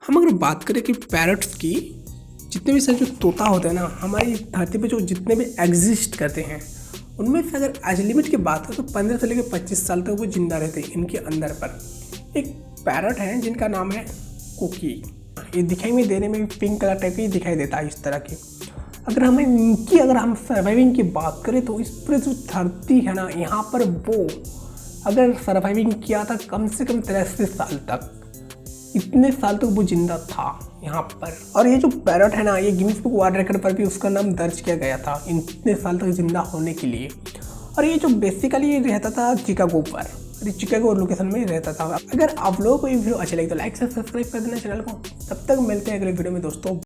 हम अगर बात करें कि पैरट्स की, जितने भी सारे जो तोता होते हैं ना हमारी धरती पे, जो जितने भी एग्जिस्ट करते हैं, उनमें से अगर एज लिमिट की बात करें तो 15 से लेकर 25 साल तक वो जिंदा रहते हैं इनके अंदर पर। एक पैरट है जिनका नाम है कुकी। ये दिखाई में देने में पिंक कलर टाइप की दिखाई देता है इस तरह की। अगर हम सर्वाइविंग की बात करें तो इस पर जो धरती है ना, यहाँ पर वो अगर सर्वाइविंग किया था कम से कम 83 साल तक, इतने साल तक वो जिंदा था यहाँ पर। और ये जो पैरट है ना, ये गिनीज बुक वर्ल्ड रिकॉर्ड पर भी उसका नाम दर्ज किया गया था इतने साल तक जिंदा होने के लिए। और ये जो बेसिकली ये रहता था चिकागो पर, चिकागो लोकेशन में रहता था। अगर आप लोगों को ये वीडियो अच्छा लगे तो लाइक से सब्सक्राइब कर देना चैनल को। तब तक मिलते हैं अगले वीडियो में दोस्तों।